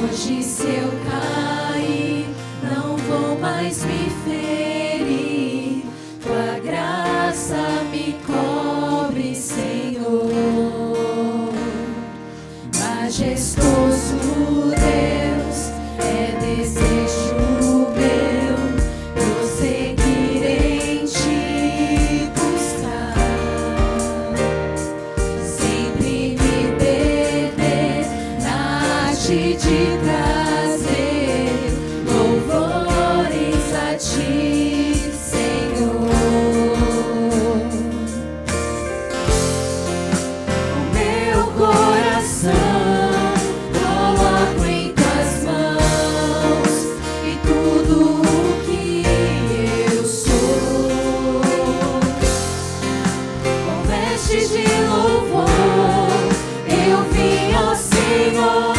Hoje se eu cair, não vou mais me ferir. Tua graça me cobre, Senhor. Majestoso Deus, é desejo meu prosseguir em Ti buscar, sempre me perder na arte de trazer louvores a Ti, Senhor. O meu coração coloco em Tuas mãos e tudo o que eu sou, com vestes de louvor, eu vim ao Senhor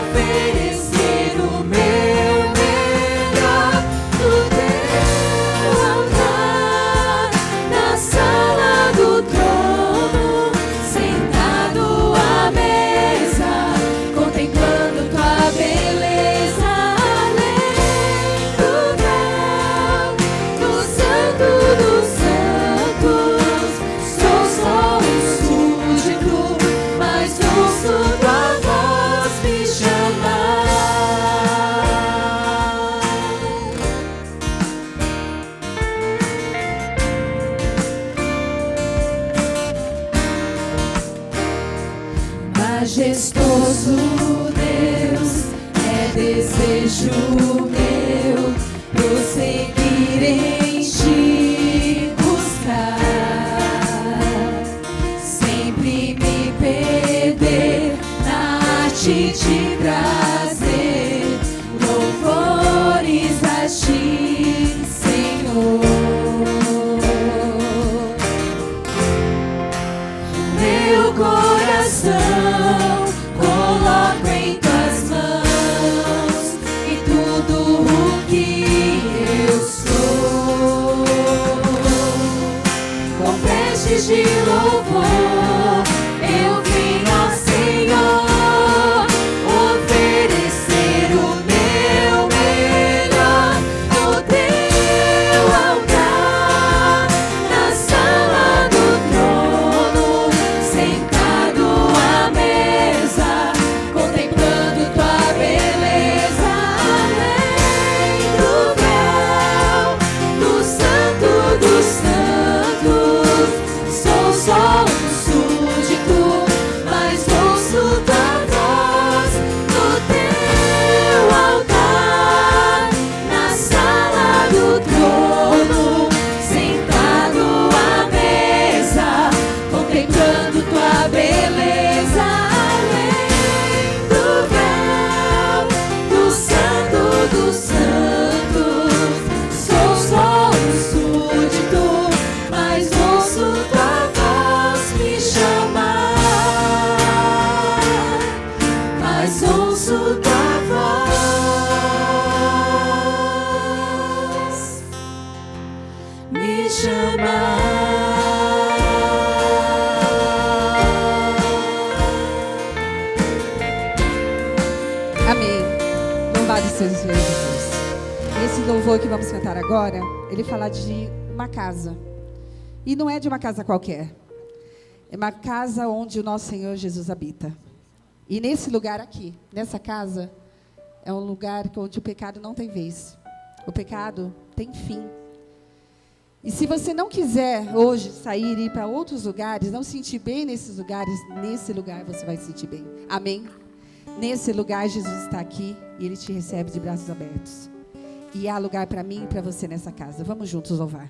oferecer o meu melhor no Teu altar, na sala do trono, sentado à mesa, contemplando Tua beleza, além do véu do Santo dos Santos. Sou só um súdito, mas ouço Tua voz me chamar. Majestoso Deus, é desejo meu prosseguir em Ti buscar, sempre me perder na arte de trazer louvores a Ti, Senhor. Meu coração coloco em Tuas mãos e tudo o que eu sou, com vestes de louvor, eu vim ao Senhor oferecer o meu melhor no Teu altar, na sala do trono, sentado à mesa, contemplando Tua beleza, além do véu do Santo dos Santos. Sou só um súdito, mas ouço Tua voz no Teu altar, na sala do trono, sentado à mesa, contemplando Tua beleza, além do véu do Santo dos Santos. Sou só um súdito, mas ouço Tua voz me chamar, mas ouço Tua voz me chamar. Amém. Louvado seja o Senhor Jesus. Esse louvor que vamos cantar agora, ele fala de uma casa. E não é de uma casa qualquer. É uma casa onde o nosso Senhor Jesus habita. E nesse lugar aqui, nessa casa, é um lugar onde o pecado não tem vez. O pecado tem fim. E se você não quiser hoje sair e ir para outros lugares, não sentir bem nesses lugares, nesse lugar você vai se sentir bem. Amém? Nesse lugar Jesus está aqui e Ele te recebe de braços abertos. E há lugar para mim e para você nessa casa. Vamos juntos louvar.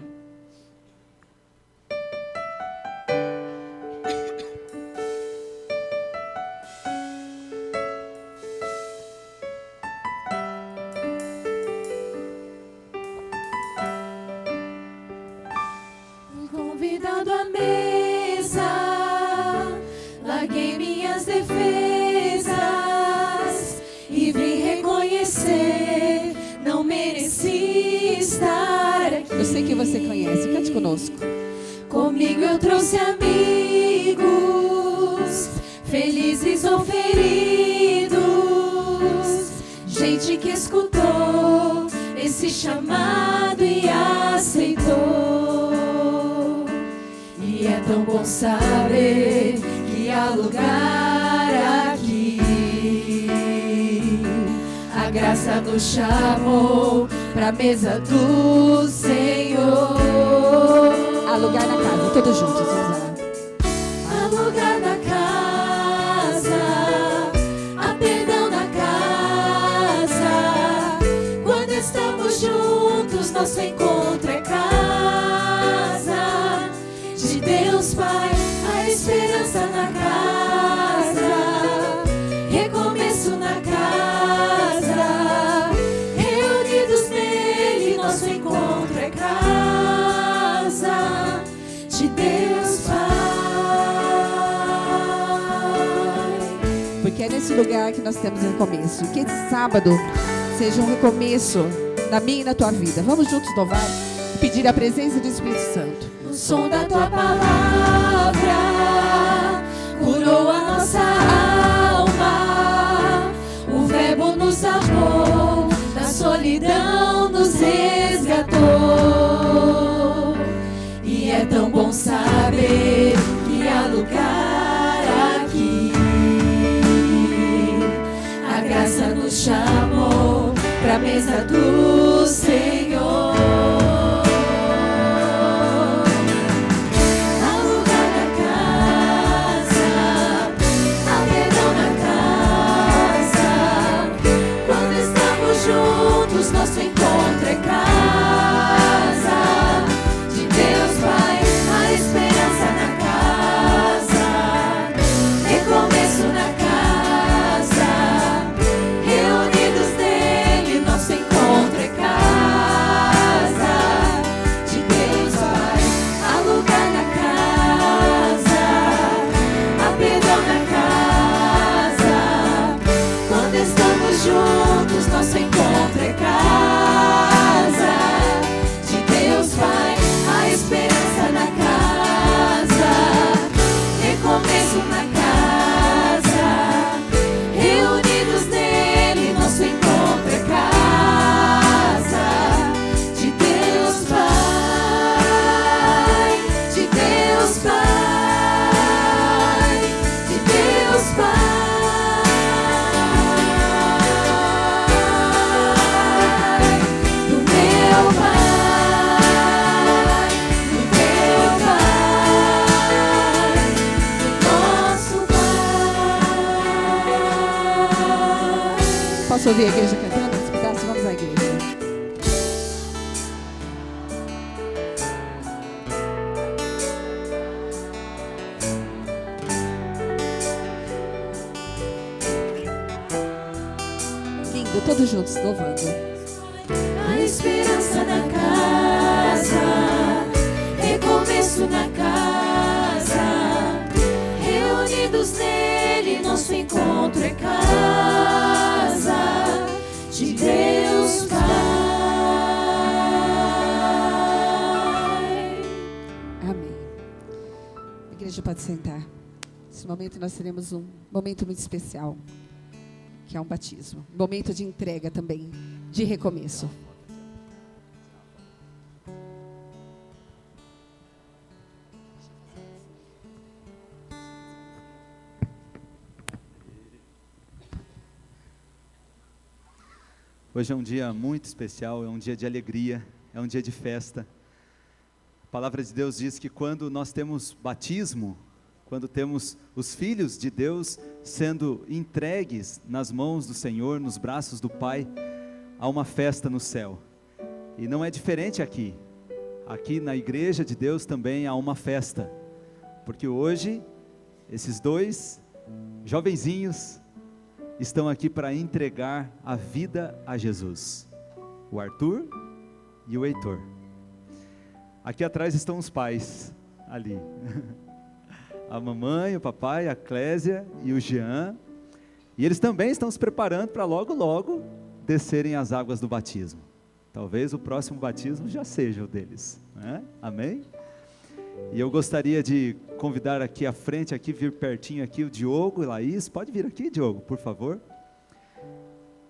Convidado à mesa, larguei minhas defesas e vim reconhecer, não mereci estar aqui. Eu sei que você conhece, cante conosco. Comigo eu trouxe amigos, felizes ou feridos, saber que há lugar aqui. A graça nos chamou pra mesa do Senhor. Há lugar na casa, todos juntos, vamos lá. Há lugar na casa, há perdão na casa. Quando estamos juntos, nosso encontro é casa de Deus Pai, a esperança na casa, recomeço na casa, reunidos nele, nosso encontro é casa de Deus Pai. Porque é nesse lugar que nós temos um recomeço. Que esse sábado seja um recomeço na minha e na tua vida. Vamos juntos louvar e pedir a presença do Espírito Santo. O som da tua palavra curou a nossa alma. O verbo nos salvou, da solidão nos resgatou. E é tão bom saber que há lugar aqui. A graça nos chamou pra mesa do Senhor. Nosso encontro é casa de Deus Pai, a esperança na casa, recomeço na casa, reunidos nele, nosso encontro é casa de Deus Pai. Há lugar na casa, há perdão na casa. Quando estamos juntos, nosso encontro é casa de Deus Pai, a esperança na casa, recomeço na casa, reunidos nele, nosso encontro é casa de Deus Pai, de Deus Pai, de Deus Pai. Posso ouvir a igreja cantando esse pedaço? Vamos à igreja. Lindo, todos juntos louvando. A esperança na casa, recomeço na casa, reunidos nele, nosso encontro é casa de Deus Pai. Amém. A igreja pode sentar. Nesse momento nós teremos um momento muito especial, que é um batismo. Um momento de entrega também, de recomeço. Hoje é um dia muito especial, é um dia de alegria, é um dia de festa. A palavra de Deus diz que quando nós temos batismo, quando temos os filhos de Deus sendo entregues nas mãos do Senhor, nos braços do Pai, há uma festa no céu. E não é diferente aqui. Aqui na igreja de Deus também há uma festa. Porque hoje, esses dois jovenzinhos estão aqui para entregar a vida a Jesus. O Arthur e o Heitor. Aqui atrás estão os pais, ali. A mamãe, o papai, a Clésia e o Jean. E eles também estão se preparando para logo, logo descerem as águas do batismo. Talvez o próximo batismo já seja o deles, né? Amém? E eu gostaria de convidar aqui à frente, aqui, vir pertinho aqui, o Diogo e Laís. Pode vir aqui, Diogo, por favor.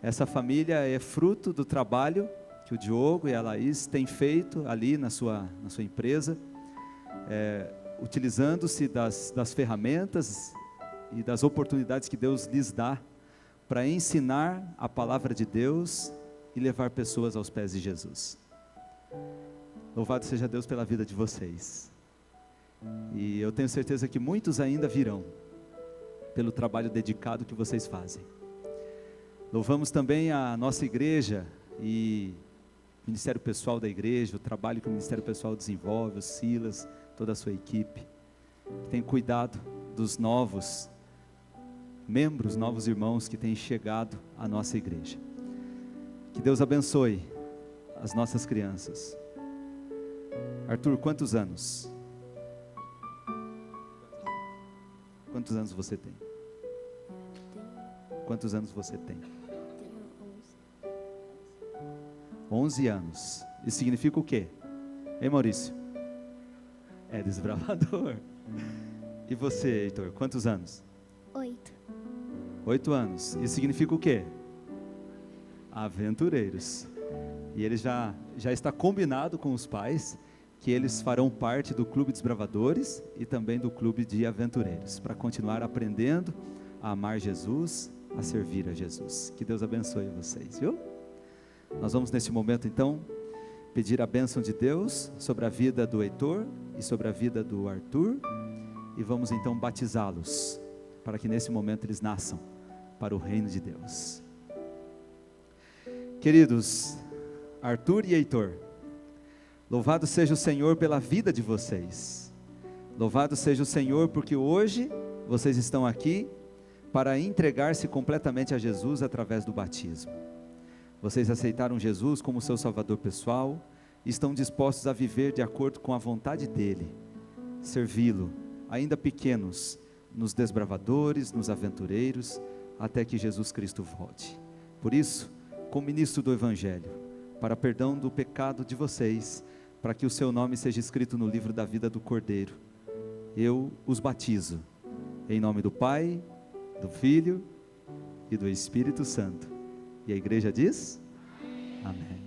Essa família é fruto do trabalho que o Diogo e a Laís têm feito ali na sua empresa. utilizando-se das ferramentas e das oportunidades que Deus lhes dá para ensinar a palavra de Deus e levar pessoas aos pés de Jesus. Louvado seja Deus pela vida de vocês. E eu tenho certeza que muitos ainda virão, pelo trabalho dedicado que vocês fazem. Louvamos também a nossa igreja e o Ministério Pessoal da igreja, o trabalho que o Ministério Pessoal desenvolve, o Silas, toda a sua equipe, que tem cuidado dos novos membros, novos irmãos que têm chegado à nossa igreja. Que Deus abençoe as nossas crianças. Arthur, quantos anos? Quantos anos você tem? Quantos anos você tem? Tenho 11 anos. Isso significa o quê? Hein, Maurício? É desbravador. E você, Heitor, quantos anos? 8. 8 anos. Isso significa o quê? Aventureiros. E ele já está combinado com os pais que eles farão parte do Clube Desbravadores e também do Clube de Aventureiros, para continuar aprendendo a amar Jesus, a servir a Jesus. Que Deus abençoe vocês, viu? Nós vamos nesse momento então pedir a bênção de Deus sobre a vida do Heitor e sobre a vida do Arthur, e vamos então batizá-los, para que nesse momento eles nasçam para o reino de Deus. Queridos Arthur e Heitor, louvado seja o Senhor pela vida de vocês. Louvado seja o Senhor porque hoje vocês estão aqui para entregar-se completamente a Jesus através do batismo. Vocês aceitaram Jesus como seu Salvador pessoal e estão dispostos a viver de acordo com a vontade dEle, servi-lo, ainda pequenos, nos desbravadores, nos aventureiros, até que Jesus Cristo volte. Por isso, como ministro do Evangelho, para perdão do pecado de vocês, para que o seu nome seja escrito no livro da vida do Cordeiro, eu os batizo, em nome do Pai, do Filho e do Espírito Santo. E a igreja diz? Amém.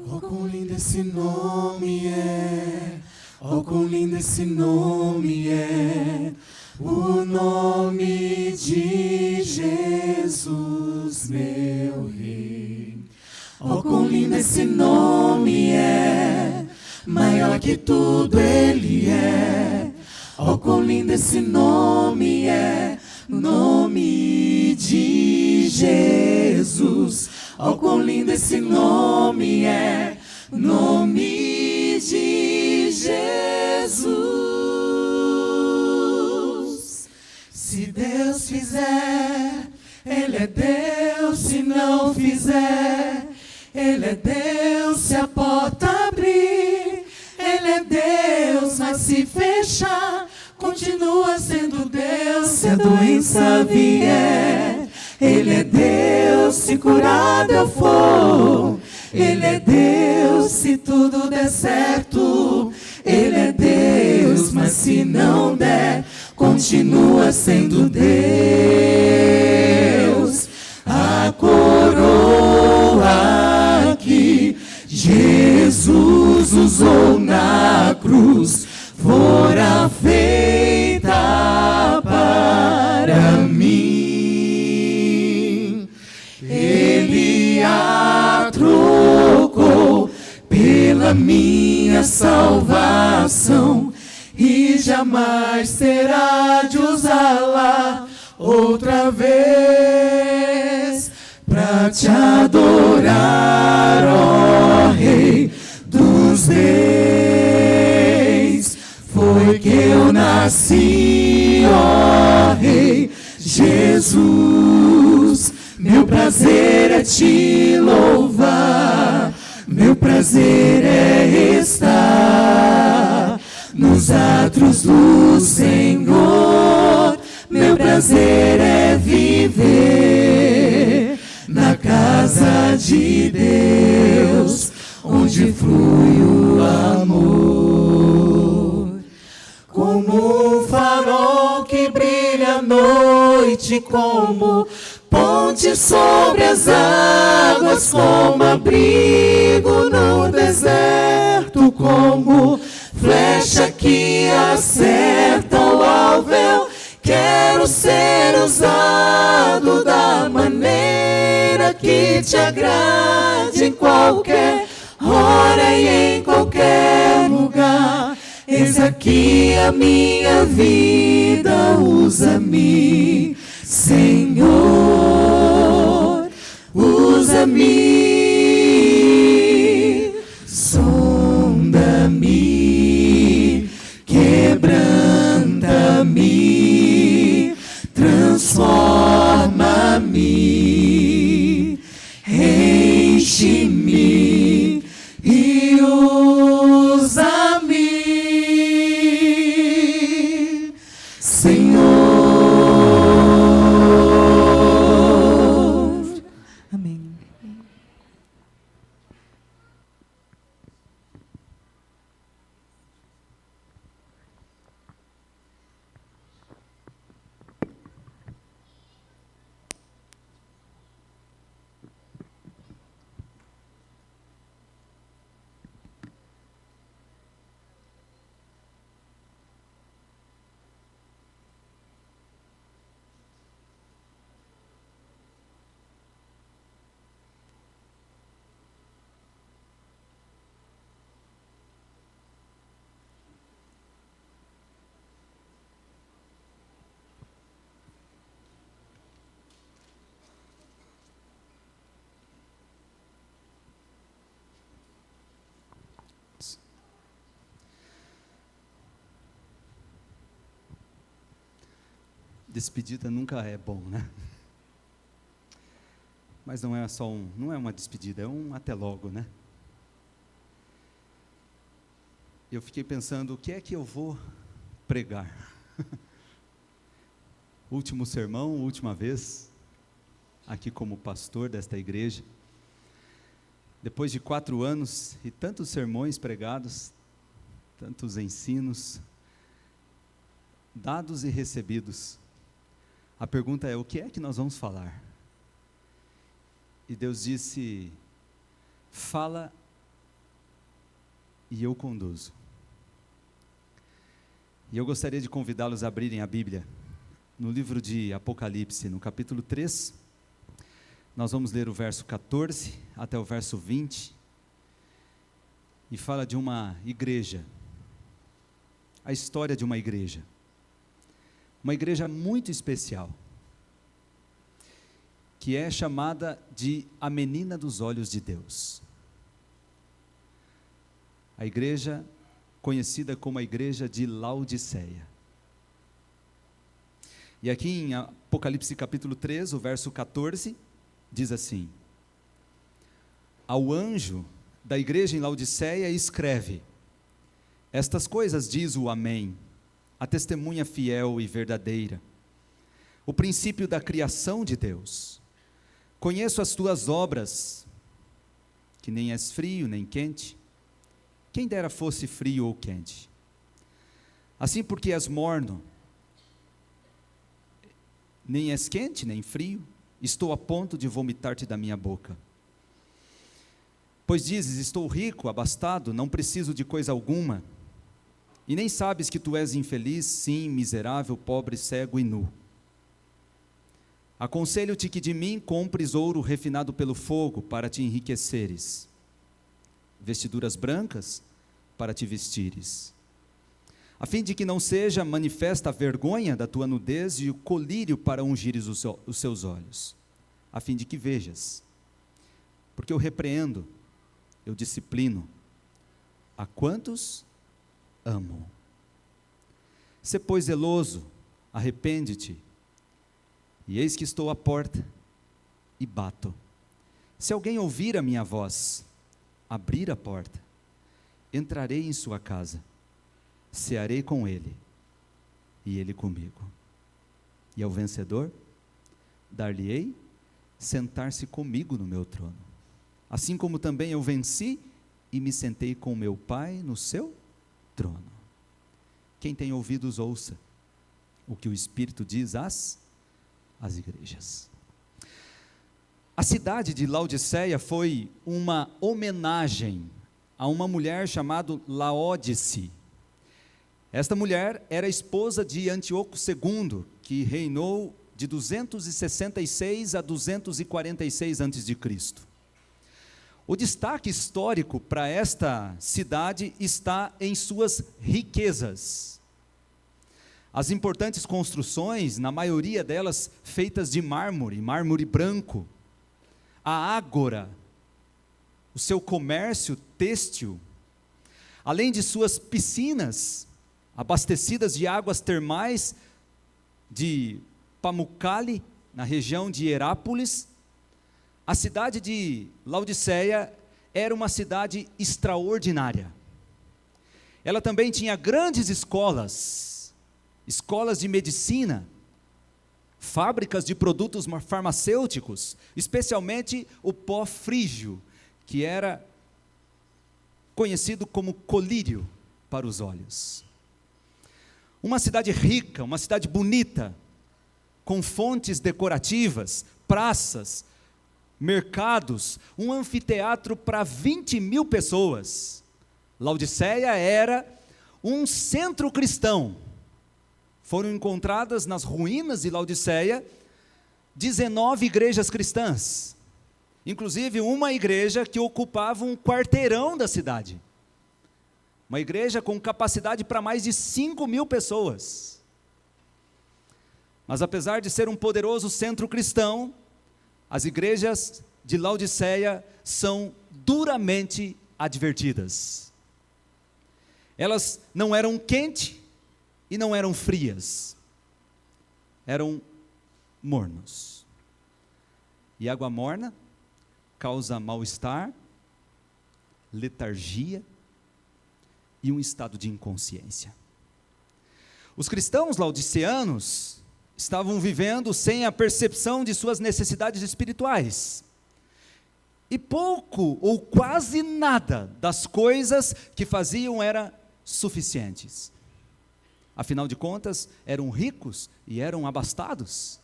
Oh, quão lindo esse nome é, oh, quão lindo esse nome é, o nome de Jesus, meu Rei. Oh, quão lindo esse nome é, maior que tudo Ele é. Oh, quão lindo esse nome é, nome de Jesus. Oh, quão lindo esse nome é, nome de Jesus. Se Deus fizer, Ele é Deus. Se não fizer, Ele é Deus. Se a porta se fechar, continua sendo Deus. Se a doença vier, Ele é Deus. Se curado eu for, Ele é Deus. Se tudo der certo, Ele é Deus. Mas se não der, continua sendo Deus. A coroa que Jesus usou na cruz fora feita para mim. Ele a trocou pela minha salvação e jamais terá de usá-la outra vez pra te adorar, ó Rei dos Reis. Foi que eu nasci, ó Rei Jesus. Meu prazer é te louvar, meu prazer é estar nos atos do Senhor. Meu prazer é viver na casa de Deus, onde flui o amor. Como um farol que brilha à noite, como ponte sobre as águas, como abrigo no deserto, como flecha que acerta o alvo. Quero ser usado da maneira que te agrade, em qualquer hora e em qualquer lugar. Eis aqui a minha vida, usa-me, Senhor, usa-me, sonda-me, quebranta-me, transforma-me, enche-me e usa-me, Senhor. Amém. Despedida nunca é bom, né? Mas não é só não é uma despedida, é um até logo, né? Eu fiquei pensando, o que é que eu vou pregar? Último sermão, última vez, aqui como pastor desta igreja. Depois de 4 anos e tantos sermões pregados, tantos ensinos, dados e recebidos, a pergunta é, o que é que nós vamos falar? E Deus disse, fala e eu conduzo. E eu gostaria de convidá-los a abrirem a Bíblia, no livro de Apocalipse, no capítulo 3, nós vamos ler o verso 14 até o verso 20, e fala de uma igreja, a história de uma igreja muito especial, que é chamada de a menina dos olhos de Deus. A igreja conhecida como a igreja de Laodiceia. E aqui em Apocalipse capítulo 3, o verso 14, diz assim: ao anjo da igreja em Laodiceia escreve: Estas coisas diz o Amém, a testemunha fiel e verdadeira, o princípio da criação de Deus. Conheço as tuas obras, que nem és frio nem quente. Quem dera fosse frio ou quente. Assim, porque és morno, nem és quente nem frio, estou a ponto de vomitar-te da minha boca. Pois dizes, estou rico, abastado, não preciso de coisa alguma, e nem sabes que tu és infeliz, sim, miserável, pobre, cego e nu. Aconselho-te que de mim compres ouro refinado pelo fogo, para te enriqueceres, vestiduras brancas, para te vestires, a fim de que não seja manifesta a vergonha da tua nudez e o colírio para ungires os seus olhos, a fim de que vejas. Porque eu repreendo, eu disciplino, a quantos amo. Sê, pois, zeloso, arrepende-te, e eis que estou à porta e bato. Se alguém ouvir a minha voz, abrir a porta, entrarei em sua casa, cearei com ele, e ele comigo. E ao vencedor, dar-lhe-ei sentar-se comigo no meu trono, assim como também eu venci e me sentei com meu Pai no seu trono. Quem tem ouvidos, ouça o que o Espírito diz às igrejas. A cidade de Laodiceia foi uma homenagem a uma mulher chamada Laodice. Esta mulher era esposa de Antíoco II, que reinou de 266 a 246 a.C. O destaque histórico para esta cidade está em suas riquezas. As importantes construções, na maioria delas feitas de mármore branco, a ágora, o seu comércio têxtil, além de suas piscinas, abastecidas de águas termais de Pamukkale, na região de Herápolis. A cidade de Laodiceia era uma cidade extraordinária. Ela também tinha grandes escolas de medicina, fábricas de produtos farmacêuticos, especialmente o pó frígio, que era conhecido como colírio para os olhos. Uma cidade rica, uma cidade bonita, com fontes decorativas, praças, mercados, um anfiteatro para 20.000 pessoas. Laodiceia era um centro cristão. Foram encontradas nas ruínas de Laodiceia 19 igrejas cristãs, inclusive uma igreja que ocupava um quarteirão da cidade, uma igreja com capacidade para mais de 5.000 pessoas. Mas apesar de ser um poderoso centro cristão, as igrejas de Laodiceia são duramente advertidas. Elas não eram quentes e não eram frias, eram mornos. E água morna causa mal-estar, letargia e um estado de inconsciência. Os cristãos laodiceanos estavam vivendo sem a percepção de suas necessidades espirituais, e pouco ou quase nada das coisas que faziam era suficientes. Afinal de contas, eram ricos e eram abastados.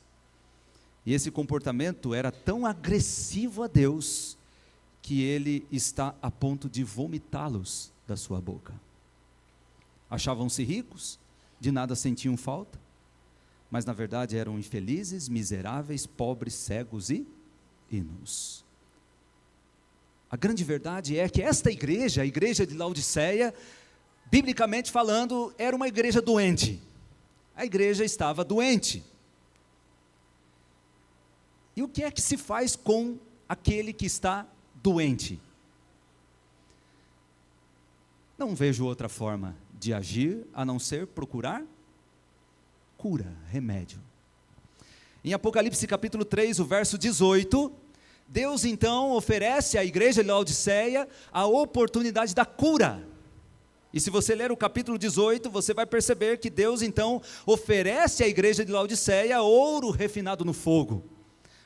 E esse comportamento era tão agressivo a Deus, que ele está a ponto de vomitá-los da sua boca. Achavam-se ricos, de nada sentiam falta, mas na verdade eram infelizes, miseráveis, pobres, cegos e nus. A grande verdade é que esta igreja, a igreja de Laodiceia, biblicamente falando, era uma igreja doente. A igreja estava doente. E o que é que se faz com aquele que está doente? Não vejo outra forma de agir a não ser procurar cura, remédio. Em Apocalipse capítulo 3, o verso 18, Deus então oferece à igreja de Laodiceia a oportunidade da cura. E se você ler o capítulo 18, você vai perceber que Deus então oferece à igreja de Laodiceia ouro refinado no fogo.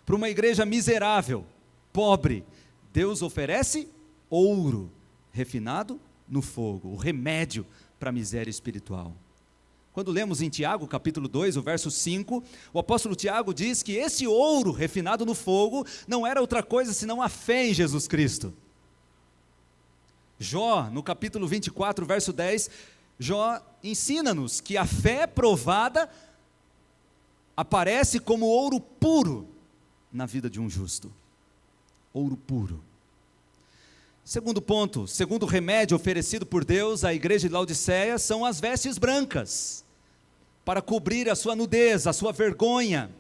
Para uma igreja miserável, pobre, Deus oferece ouro refinado no fogo, o remédio para a miséria espiritual. Quando lemos em Tiago, capítulo 2, o verso 5, o apóstolo Tiago diz que esse ouro refinado no fogo não era outra coisa senão a fé em Jesus Cristo. Jó, no capítulo 24, verso 10, Jó ensina-nos que a fé provada aparece como ouro puro na vida de um justo. Ouro puro. Segundo ponto, segundo remédio oferecido por Deus à igreja de Laodiceia são as vestes brancas, para cobrir a sua nudez, a sua vergonha.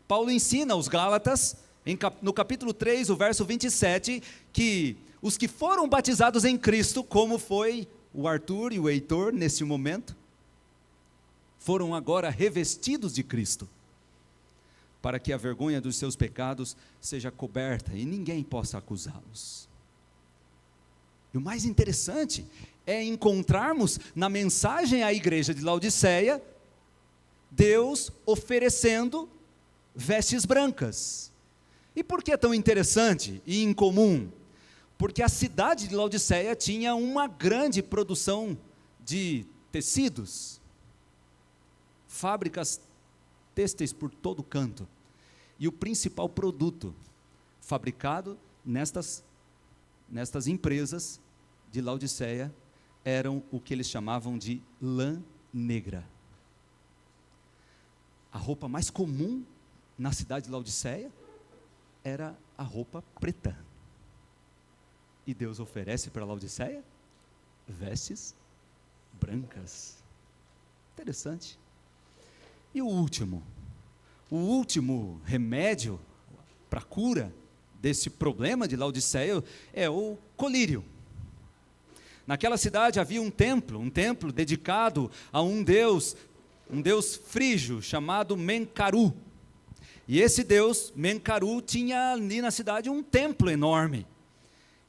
Paulo ensina aos Gálatas, no capítulo 3, o verso 27, que os que foram batizados em Cristo, como foi o Arthur e o Heitor nesse momento, foram agora revestidos de Cristo, para que a vergonha dos seus pecados seja coberta e ninguém possa acusá-los. E o mais interessante é encontrarmos na mensagem à igreja de Laodiceia, Deus oferecendo vestes brancas. E por que é tão interessante e incomum? Porque a cidade de Laodiceia tinha uma grande produção de tecidos, fábricas têxteis por todo canto. E o principal produto fabricado nestas empresas de Laodiceia eram o que eles chamavam de lã negra. A roupa mais comum na cidade de Laodiceia era a roupa preta. E Deus oferece para Laodiceia vestes brancas. Interessante. E o último remédio para a cura desse problema de Laodiceia é o colírio. Naquela cidade havia um templo dedicado a um deus frígio chamado Menkaru. E esse deus Menkaru tinha ali na cidade um templo enorme.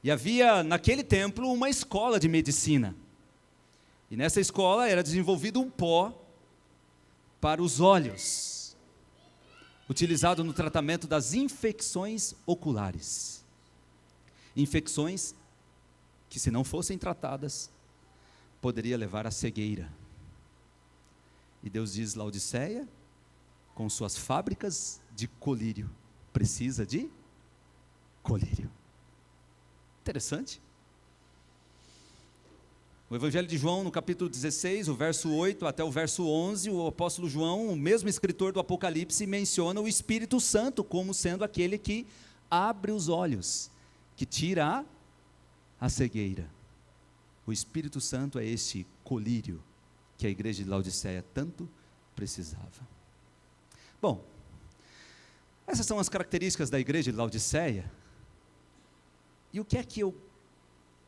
E havia naquele templo uma escola de medicina. E nessa escola era desenvolvido um pó para os olhos, utilizado no tratamento das infecções oculares. Infecções que, se não fossem tratadas, poderia levar à cegueira. E Deus diz: Laodiceia, com suas fábricas de colírio, precisa de colírio. Interessante. O Evangelho de João, no capítulo 16, o verso 8 até o verso 11, o apóstolo João, o mesmo escritor do Apocalipse, menciona o Espírito Santo como sendo aquele que abre os olhos, que tira a cegueira. O Espírito Santo é esse colírio que a igreja de Laodiceia tanto precisava. Bom, essas são as características da igreja de Laodiceia. E o que é que eu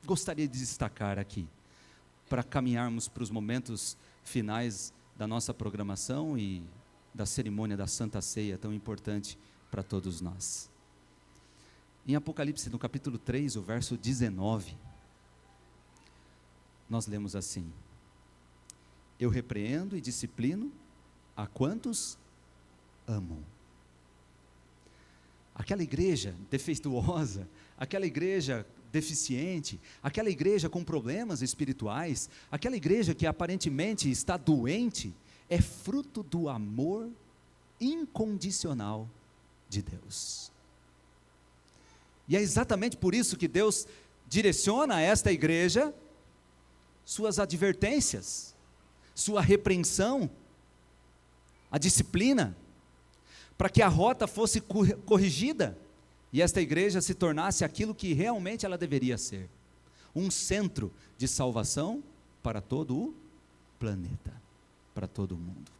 gostaria de destacar aqui, para caminharmos para os momentos finais da nossa programação e da cerimônia da Santa Ceia, tão importante para todos nós? Em Apocalipse, no capítulo 3, o verso 19, nós lemos assim: eu repreendo e disciplino a quantos amam. Aquela igreja defeituosa, aquela igreja deficiente, aquela igreja com problemas espirituais, aquela igreja que aparentemente está doente, é fruto do amor incondicional de Deus. E é exatamente por isso que Deus direciona a esta igreja suas advertências, sua repreensão, a disciplina, para que a rota fosse corrigida e esta igreja se tornasse aquilo que realmente ela deveria ser: um centro de salvação para todo o planeta, para todo o mundo.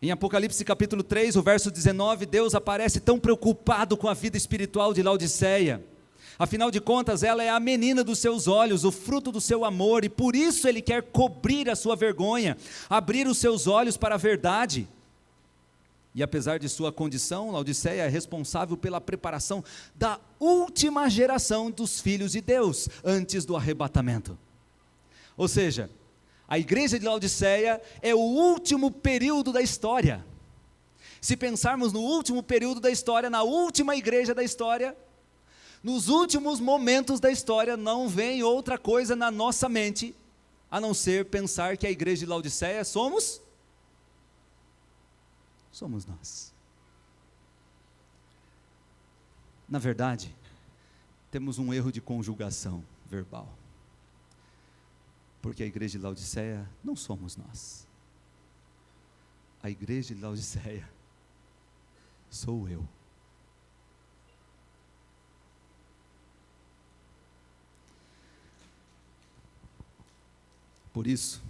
Em Apocalipse capítulo 3, o verso 19, Deus aparece tão preocupado com a vida espiritual de Laodiceia. Afinal de contas, ela é a menina dos seus olhos, o fruto do seu amor, e por isso Ele quer cobrir a sua vergonha, abrir os seus olhos para a verdade. E apesar de sua condição, Laodiceia é responsável pela preparação da última geração dos filhos de Deus, antes do arrebatamento. Ou seja, a igreja de Laodiceia é o último período da história. Se pensarmos no último período da história, na última igreja da história, nos últimos momentos da história, não vem outra coisa na nossa mente, a não ser pensar que a igreja de Laodiceia somos nós. Na verdade, temos um erro de conjugação verbal. Porque a igreja de Laodiceia não somos nós. A igreja de Laodiceia sou eu. Por isso,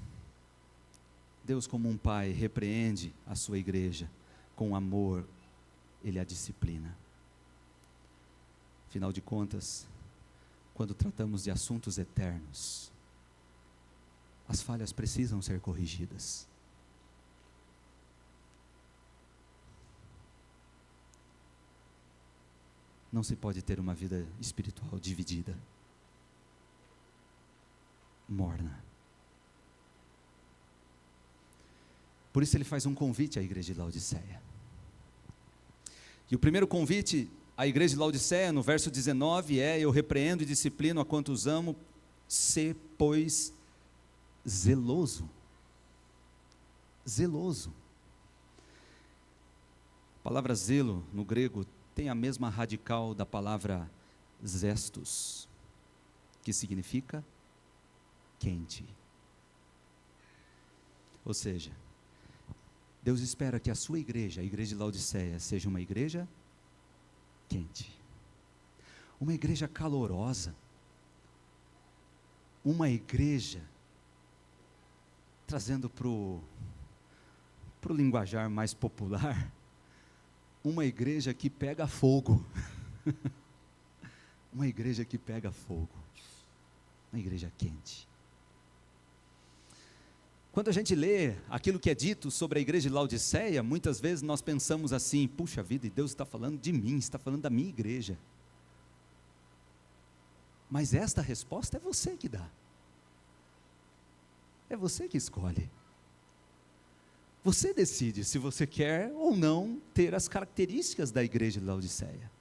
Deus, como um pai, repreende a sua igreja, com amor, Ele a disciplina. Afinal de contas, quando tratamos de assuntos eternos, as falhas precisam ser corrigidas. Não se pode ter uma vida espiritual dividida, morna. Por isso ele faz um convite à igreja de Laodiceia. E o primeiro convite à igreja de Laodiceia, no verso 19, é: eu repreendo e disciplino a quantos amo, sê, pois, zeloso. Zeloso. A palavra zelo, no grego, tem a mesma radical da palavra zestos, que significa quente. Ou seja, Deus espera que a sua igreja, a igreja de Laodiceia, seja uma igreja quente, uma igreja calorosa, uma igreja, trazendo para o linguajar mais popular, uma igreja que pega fogo, uma igreja que pega fogo, uma igreja quente. Quando a gente lê aquilo que é dito sobre a igreja de Laodiceia, muitas vezes nós pensamos assim: puxa vida, e Deus está falando de mim, está falando da minha igreja. Mas esta resposta é você que dá. É você que escolhe. Você decide se você quer ou não ter as características da igreja de Laodiceia.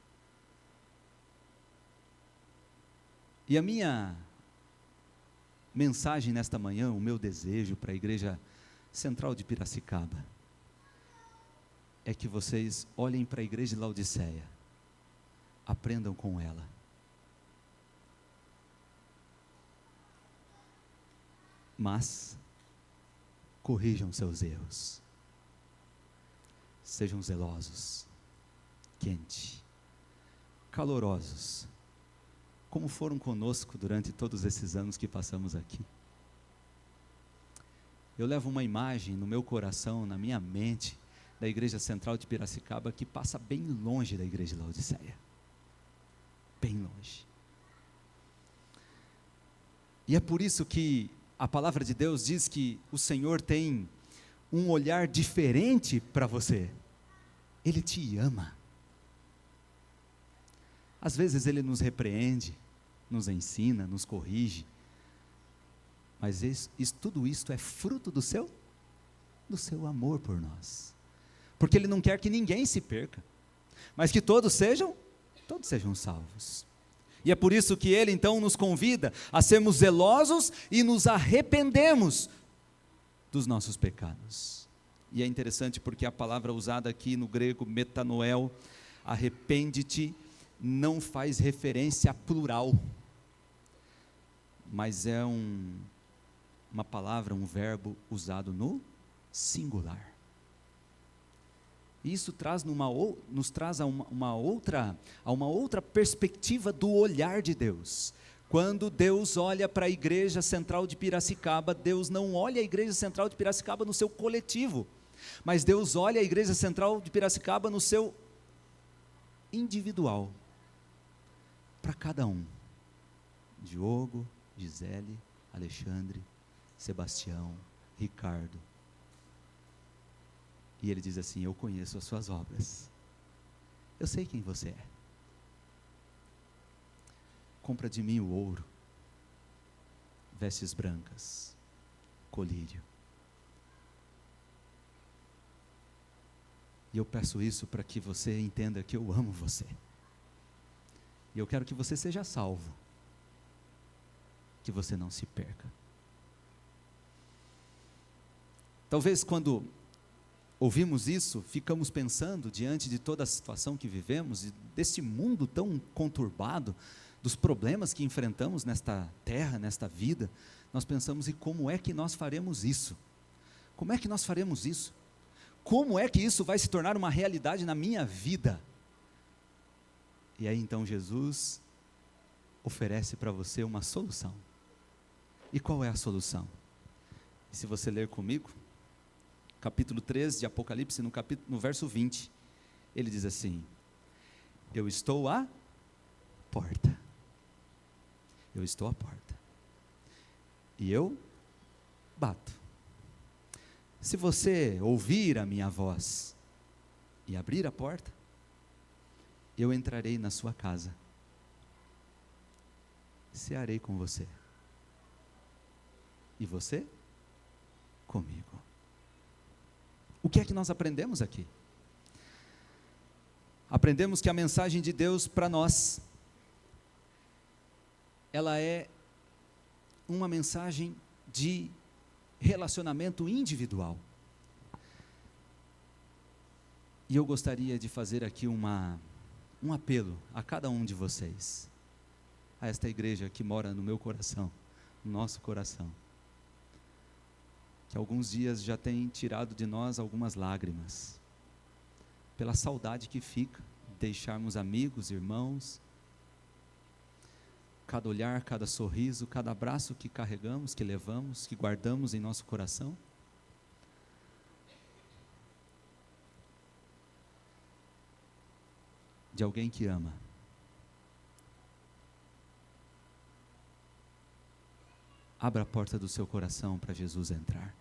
E a minha mensagem nesta manhã, o meu desejo para a igreja central de Piracicaba, é que vocês olhem para a igreja de Laodiceia, aprendam com ela. Mas corrijam seus erros. Sejam zelosos, quentes, calorosos, como foram conosco durante todos esses anos que passamos aqui. Eu levo uma imagem no meu coração, na minha mente, da igreja central de Piracicaba, que passa bem longe da igreja de Laodiceia. Bem longe. E é por isso que a palavra de Deus diz que o Senhor tem um olhar diferente para você. Ele te ama. Às vezes Ele nos repreende, nos ensina, nos corrige, mas tudo isso é fruto do seu amor por nós, porque Ele não quer que ninguém se perca, mas que todos sejam salvos. E é por isso que Ele então nos convida a sermos zelosos e nos arrependemos dos nossos pecados. E é interessante porque a palavra usada aqui no grego, metanoel, arrepende-te, não faz referência a plural, mas é uma palavra, um verbo usado no singular. Isso nos traz a uma outra perspectiva do olhar de Deus. Quando Deus olha para a igreja central de Piracicaba, Deus não olha a igreja central de Piracicaba no seu coletivo, mas Deus olha a igreja central de Piracicaba no seu individual, para cada um. Diogo, Gisele, Alexandre, Sebastião, Ricardo. E ele diz assim: eu conheço as suas obras. Eu sei quem você é. Compra de mim o ouro, vestes brancas, colírio. E eu peço isso para que você entenda que eu amo você. E eu quero que você seja salvo, que você não se perca. Talvez quando ouvimos isso, ficamos pensando, diante de toda a situação que vivemos, e desse mundo tão conturbado, dos problemas que enfrentamos nesta terra, nesta vida, nós pensamos: e como é que nós faremos isso? Como é que nós faremos isso? Como é que isso vai se tornar uma realidade na minha vida? E aí então Jesus oferece para você uma solução. E qual é a solução? E se você ler comigo, capítulo 13 de Apocalipse, no verso 20, ele diz assim: eu estou à porta. Eu estou à porta. E eu bato. Se você ouvir a minha voz e abrir a porta, eu entrarei na sua casa. Cearei com você. E você comigo. O que é que nós aprendemos aqui? Aprendemos que a mensagem de Deus para nós, ela é uma mensagem de relacionamento individual. E eu gostaria de fazer aqui um apelo a cada um de vocês, a esta igreja que mora no meu coração, no nosso coração, que alguns dias já tem tirado de nós algumas lágrimas, pela saudade que fica de deixarmos amigos, irmãos, cada olhar, cada sorriso, cada abraço que carregamos, que levamos, que guardamos em nosso coração. De alguém que ama. Abra a porta do seu coração para Jesus entrar.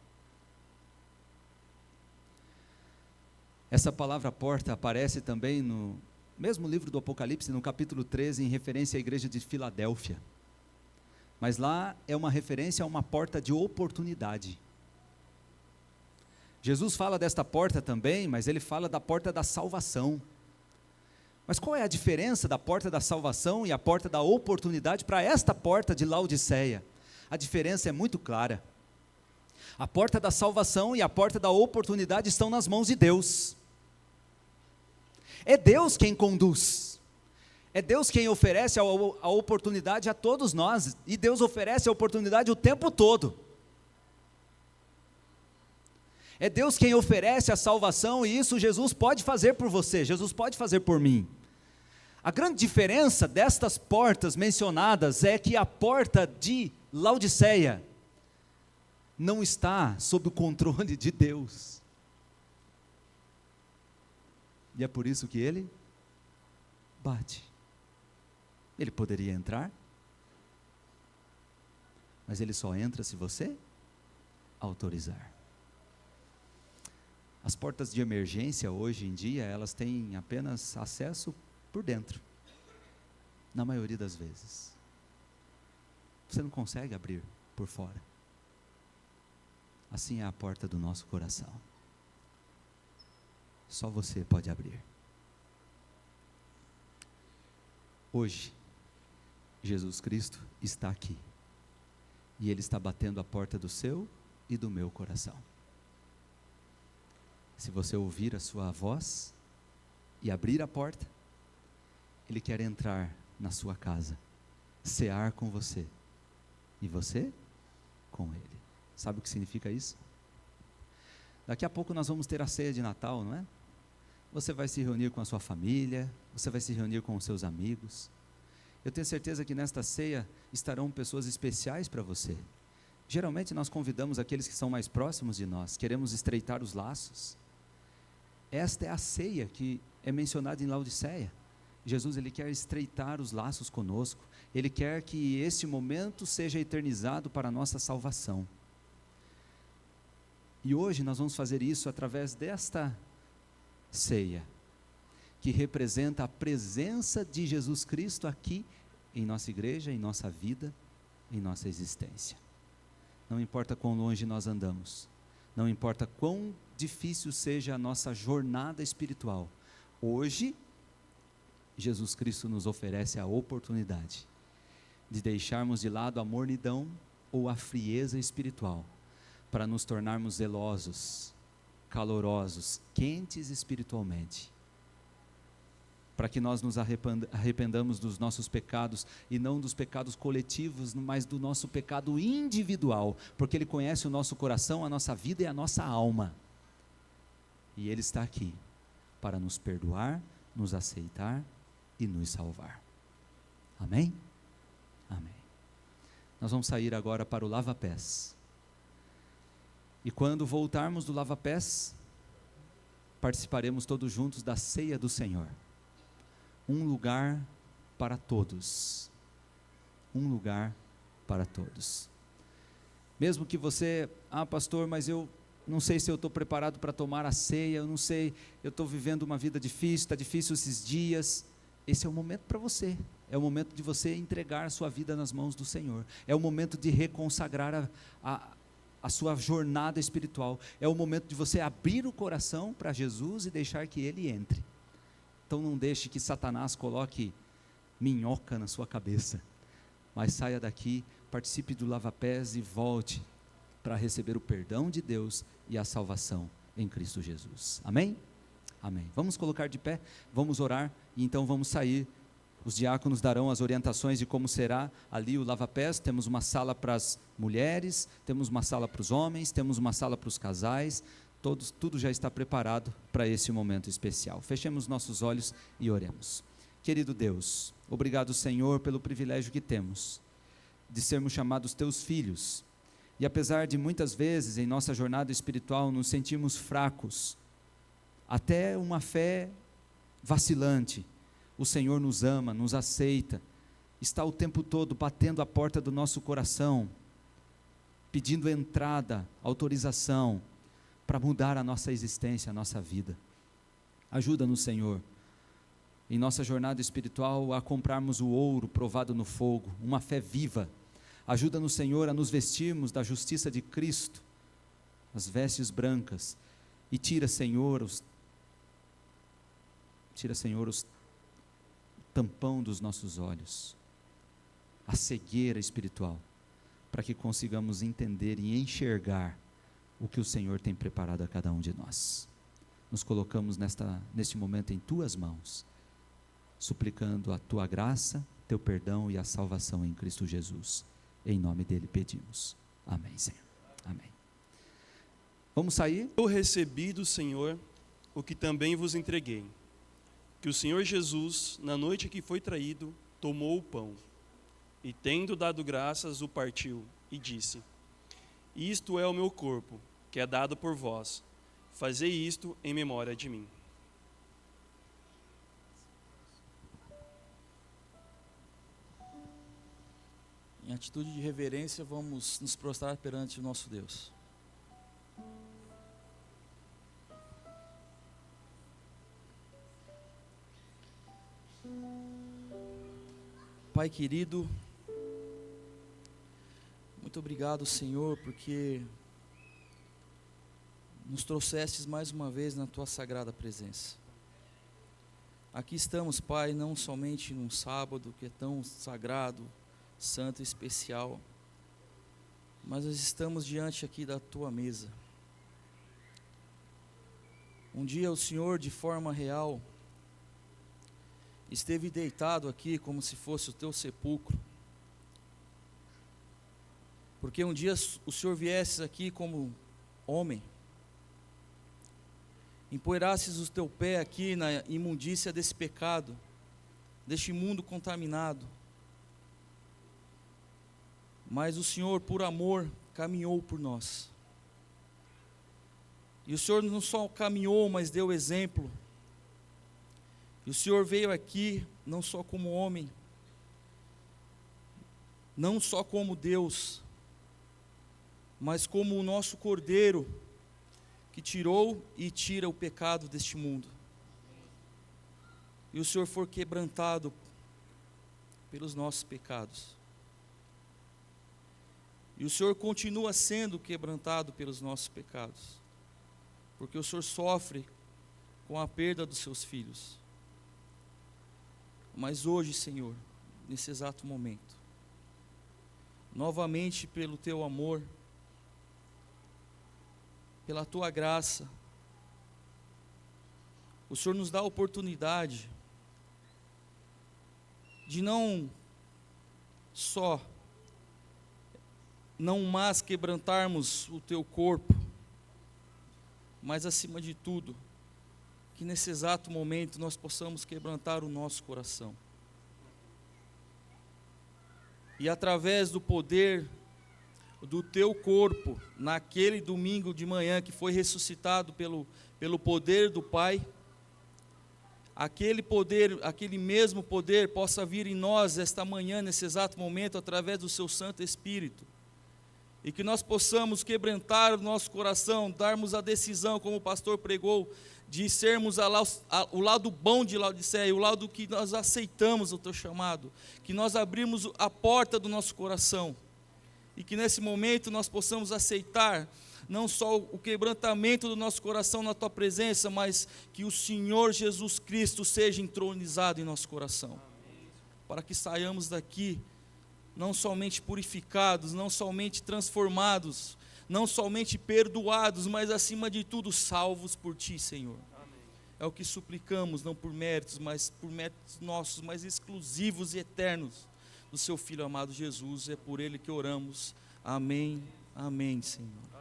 Essa palavra porta aparece também no mesmo livro do Apocalipse, no capítulo 13, em referência à igreja de Filadélfia. Mas lá é uma referência a uma porta de oportunidade. Jesus fala desta porta também, mas ele fala da porta da salvação. Mas qual é a diferença da porta da salvação e a porta da oportunidade para esta porta de Laodiceia? A diferença é muito clara. A porta da salvação e a porta da oportunidade estão nas mãos de Deus. É Deus quem conduz. É Deus quem oferece a oportunidade a todos nós. E Deus oferece a oportunidade o tempo todo. É Deus quem oferece a salvação, e isso Jesus pode fazer por você, Jesus pode fazer por mim. A grande diferença destas portas mencionadas é que a porta de Laodiceia não está sob o controle de Deus. E é por isso que ele bate. Ele poderia entrar, mas ele só entra se você autorizar. As portas de emergência hoje em dia, elas têm apenas acesso por dentro, na maioria das vezes. Você não consegue abrir por fora. Assim é a porta do nosso coração. Só você pode abrir. Hoje, Jesus Cristo está aqui. E Ele está batendo a porta do seu e do meu coração. Se você ouvir a sua voz e abrir a porta, Ele quer entrar na sua casa, cear com você, e você com Ele. Sabe o que significa isso? Daqui a pouco nós vamos ter a ceia de Natal, não é? Você vai se reunir com a sua família, você vai se reunir com os seus amigos. Eu tenho certeza que nesta ceia estarão pessoas especiais para você. Geralmente nós convidamos aqueles que são mais próximos de nós, queremos estreitar os laços. Esta é a ceia que é mencionada em Laodiceia. Jesus, Ele quer estreitar os laços conosco, Ele quer que este momento seja eternizado para a nossa salvação. E hoje nós vamos fazer isso através desta ceia, que representa a presença de Jesus Cristo aqui em nossa igreja, em nossa vida, em nossa existência. Não importa quão longe nós andamos, não importa quão difícil seja a nossa jornada espiritual, hoje, Jesus Cristo nos oferece a oportunidade de deixarmos de lado a mornidão ou a frieza espiritual, para nos tornarmos zelosos, calorosos, quentes espiritualmente, para que nós nos arrependamos dos nossos pecados, e não dos pecados coletivos, mas do nosso pecado individual, porque Ele conhece o nosso coração, a nossa vida e a nossa alma, e Ele está aqui para nos perdoar, nos aceitar e nos salvar. Amém? Amém. Nós vamos sair agora para o lava-pés. E quando voltarmos do lava-pés, participaremos todos juntos da ceia do Senhor. Um lugar para todos. Um lugar para todos. Mesmo que você, pastor, mas eu não sei se eu estou preparado para tomar a ceia, eu não sei, eu estou vivendo uma vida difícil, está difícil esses dias. Esse é o momento para você. É o momento de você entregar a sua vida nas mãos do Senhor. É o momento de reconsagrar a sua jornada espiritual. É o momento de você abrir o coração para Jesus e deixar que Ele entre. Então não deixe que Satanás coloque minhoca na sua cabeça, mas saia daqui, participe do lava-pés e volte para receber o perdão de Deus e a salvação em Cristo Jesus. Amém? Amém. Vamos colocar de pé, vamos orar e então vamos sair. Os diáconos darão as orientações de como será ali o lava-pés. Temos uma sala para as mulheres, temos uma sala para os homens, temos uma sala para os casais. Tudo já está preparado para esse momento especial. Fechemos nossos olhos e oremos. Querido Deus, obrigado, Senhor, pelo privilégio que temos de sermos chamados teus filhos. E apesar de muitas vezes em nossa jornada espiritual nos sentirmos fracos, até uma fé vacilante, o Senhor nos ama, nos aceita, está o tempo todo batendo a porta do nosso coração, pedindo entrada, autorização, para mudar a nossa existência, a nossa vida. Ajuda-nos, Senhor, em nossa jornada espiritual a comprarmos o ouro provado no fogo, uma fé viva. Ajuda-nos, Senhor, a nos vestirmos da justiça de Cristo, as vestes brancas, e tira, Senhor, o tampão dos nossos olhos, a cegueira espiritual, para que consigamos entender e enxergar o que o Senhor tem preparado a cada um de nós. Nos colocamos neste momento em Tuas mãos, suplicando a Tua graça, Teu perdão e a salvação em Cristo Jesus. Em nome dEle pedimos. Amém, Senhor. Amém. Vamos sair? Eu recebi do Senhor o que também vos entreguei, que o Senhor Jesus, na noite que foi traído, tomou o pão, e tendo dado graças, o partiu, e disse: isto é o meu corpo, que é dado por vós, fazei isto em memória de mim. Em atitude de reverência, vamos nos prostrar perante o nosso Deus. Pai querido, muito obrigado, Senhor, porque nos trouxestes mais uma vez na Tua sagrada presença. Aqui estamos, Pai, não somente num sábado que é tão sagrado, santo e especial, mas nós estamos diante aqui da Tua mesa. Um dia o Senhor, de forma real, esteve deitado aqui como se fosse o Teu sepulcro, porque um dia o Senhor viesse aqui como homem, empoeirasses o Teu pé aqui na imundícia desse pecado, deste mundo contaminado, mas o Senhor, por amor, caminhou por nós, e o Senhor não só caminhou, mas deu exemplo. E o Senhor veio aqui não só como homem, não só como Deus, mas como o nosso Cordeiro que tirou e tira o pecado deste mundo. E o Senhor for quebrantado pelos nossos pecados. E o Senhor continua sendo quebrantado pelos nossos pecados. Porque o Senhor sofre com a perda dos seus filhos. Mas hoje, Senhor, nesse exato momento, novamente pelo Teu amor, pela Tua graça, o Senhor nos dá a oportunidade de não mais quebrantarmos o Teu corpo, mas acima de tudo, que nesse exato momento nós possamos quebrantar o nosso coração. E através do poder do Teu corpo, naquele domingo de manhã que foi ressuscitado pelo poder do Pai, aquele poder, aquele mesmo poder possa vir em nós esta manhã, nesse exato momento, através do Seu Santo Espírito. E que nós possamos quebrantar o nosso coração, darmos a decisão, como o pastor pregou, de sermos o lado bom de Laodiceia, o lado que nós aceitamos o Teu chamado, que nós abrimos a porta do nosso coração, e que nesse momento nós possamos aceitar, não só o quebrantamento do nosso coração na Tua presença, mas que o Senhor Jesus Cristo seja entronizado em nosso coração, para que saiamos daqui, não somente purificados, não somente transformados, não somente perdoados, mas acima de tudo salvos por Ti, Senhor. Amém. É o que suplicamos, não por méritos, mas por méritos nossos, mais exclusivos e eternos do Seu Filho amado Jesus. É por Ele que oramos. Amém, amém, Senhor.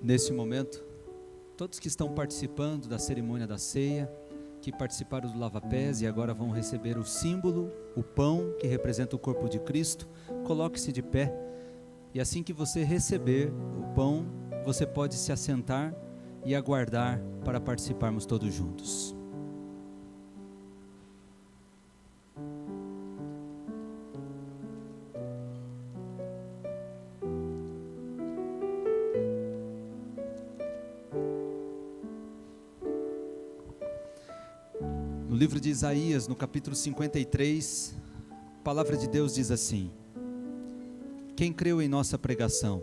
Nesse momento, todos que estão participando da cerimônia da ceia, que participaram do lava-pés e agora vão receber o símbolo, o pão que representa o corpo de Cristo, coloque-se de pé, e assim que você receber o pão, você pode se assentar e aguardar para participarmos todos juntos. No livro de Isaías, no capítulo 53, a palavra de Deus diz assim: quem creu em nossa pregação?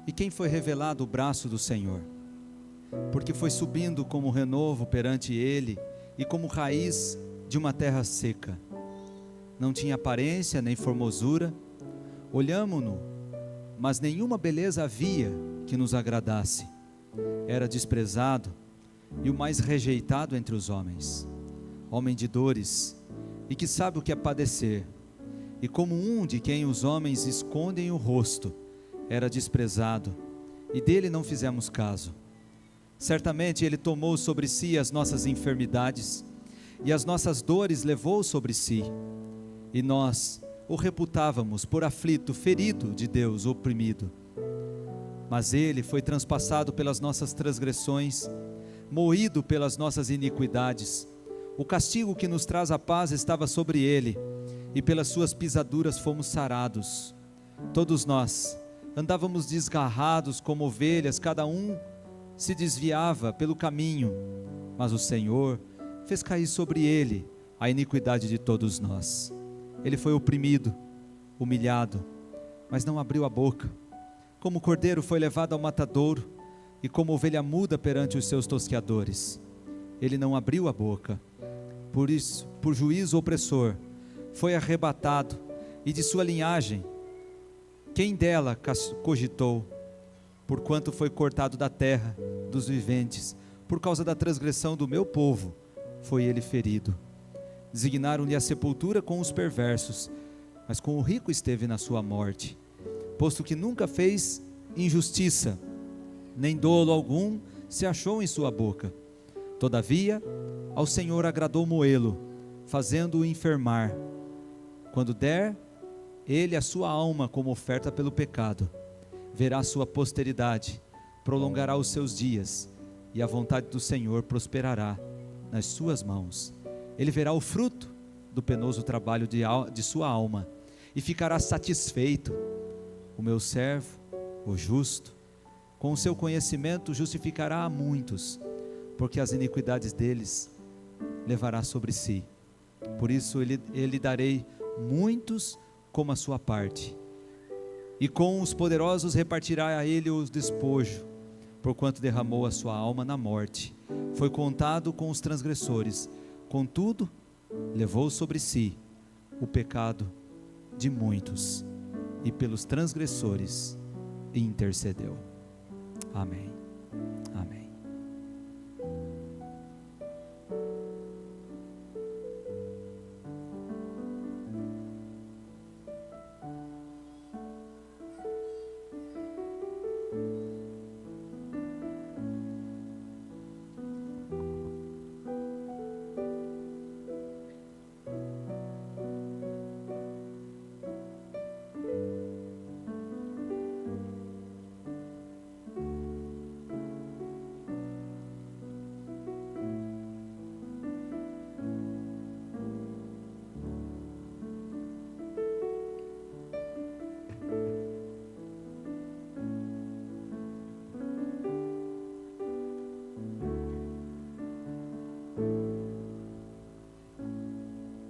E quem foi revelado o braço do Senhor? Porque foi subindo como renovo perante Ele, e como raiz de uma terra seca. Não tinha aparência nem formosura, olhamo-no, mas nenhuma beleza havia que nos agradasse. Era desprezado e o mais rejeitado entre os homens, homem de dores, e que sabe o que é padecer, e como um de quem os homens escondem o rosto, era desprezado, e dele não fizemos caso. Certamente ele tomou sobre si as nossas enfermidades, e as nossas dores levou sobre si, e nós o reputávamos por aflito, ferido de Deus, oprimido. Mas ele foi transpassado pelas nossas transgressões, moído pelas nossas iniquidades. O castigo que nos traz a paz estava sobre ele, e pelas suas pisaduras fomos sarados. Todos nós andávamos desgarrados como ovelhas, cada um se desviava pelo caminho, mas o Senhor fez cair sobre ele a iniquidade de todos nós. Ele foi oprimido, humilhado, mas não abriu a boca. Como cordeiro foi levado ao matadouro, e como ovelha muda perante os seus tosqueadores. Ele não abriu a boca. Por isso, por juízo opressor, foi arrebatado, e de sua linhagem, quem dela cogitou? Porquanto foi cortado da terra dos viventes, por causa da transgressão do meu povo, foi ele ferido. Designaram-lhe a sepultura com os perversos, mas com o rico esteve na sua morte, posto que nunca fez injustiça, nem dolo algum se achou em sua boca. Todavia, ao Senhor agradou moê-lo, fazendo-o enfermar. Quando der ele a sua alma como oferta pelo pecado, verá sua posteridade, prolongará os seus dias, e a vontade do Senhor prosperará nas suas mãos. Ele verá o fruto do penoso trabalho de sua alma, e ficará satisfeito. O meu servo, o justo, com o seu conhecimento justificará a muitos, porque as iniquidades deles levará sobre si. Por isso ele darei muitos como a sua parte, e com os poderosos repartirá a ele o despojo, porquanto derramou a sua alma na morte, foi contado com os transgressores, contudo levou sobre si o pecado de muitos, e pelos transgressores intercedeu. Amém. Amém.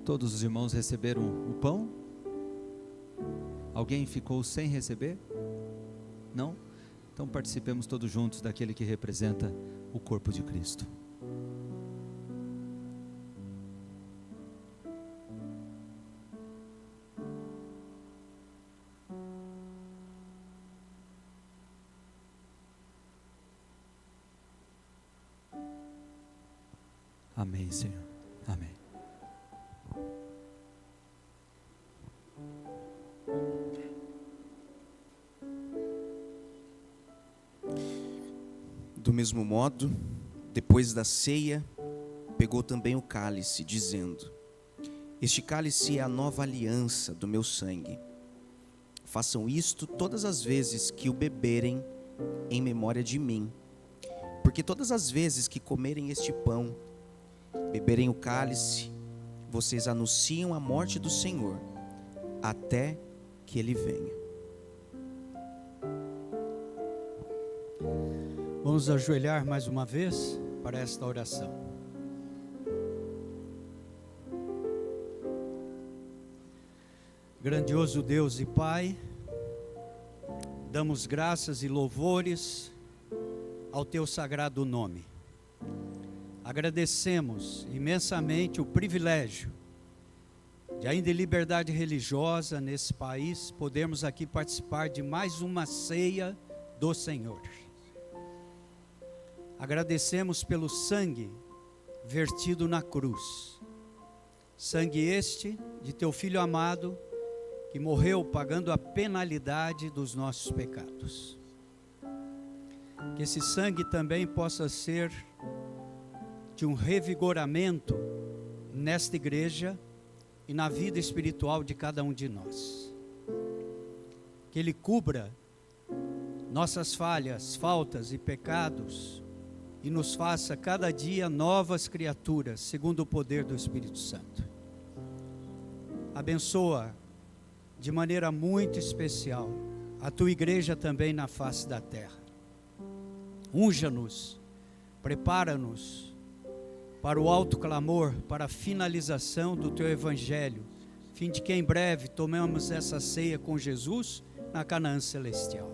Todos os irmãos receberam o pão? Alguém ficou sem receber? Não? Então participemos todos juntos daquele que representa o corpo de Cristo. Amém, Senhor. Amém. Do mesmo modo, depois da ceia, pegou também o cálice, dizendo: Este cálice é a nova aliança do meu sangue. Façam isto todas as vezes que o beberem em memória de mim. Porque todas as vezes que comerem este pão, beberem o cálice, vocês anunciam a morte do Senhor, até que Ele venha. Vamos ajoelhar mais uma vez para esta oração. Grandioso Deus e Pai, damos graças e louvores ao Teu sagrado nome. Agradecemos imensamente o privilégio de, ainda em liberdade religiosa nesse país, podermos aqui participar de mais uma ceia do Senhor. Agradecemos pelo sangue vertido na cruz, sangue este de Teu Filho amado, que morreu pagando a penalidade dos nossos pecados. Que esse sangue também possa ser de um revigoramento nesta igreja e na vida espiritual de cada um de nós. Que Ele cubra nossas falhas, faltas e pecados e nos faça cada dia novas criaturas, segundo o poder do Espírito Santo. Abençoa de maneira muito especial a Tua igreja também na face da terra. Unja-nos, prepara-nos para o alto clamor, para a finalização do Teu Evangelho, fim de que em breve tomemos essa ceia com Jesus na Canaã Celestial.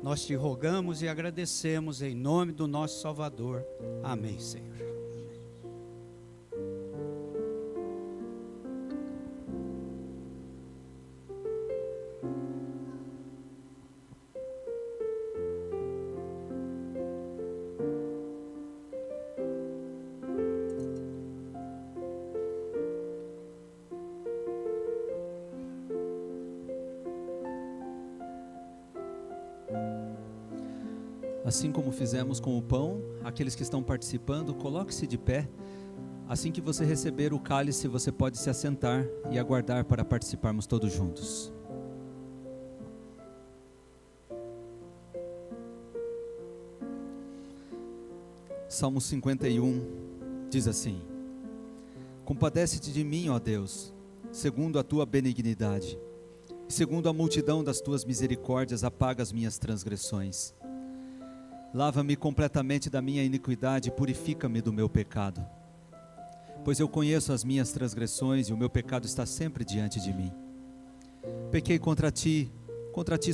Nós te rogamos e agradecemos em nome do nosso Salvador. Amém, Senhor. Assim como fizemos com o pão, aqueles que estão participando, coloque-se de pé. Assim que você receber o cálice, você pode se assentar e aguardar para participarmos todos juntos. Salmo 51 diz assim: Compadece-te de mim, ó Deus, segundo a tua benignidade, e segundo a multidão das tuas misericórdias, apaga as minhas transgressões. Lava-me completamente da minha iniquidade e purifica-me do meu pecado. Pois eu conheço as minhas transgressões e o meu pecado está sempre diante de mim. Pequei contra ti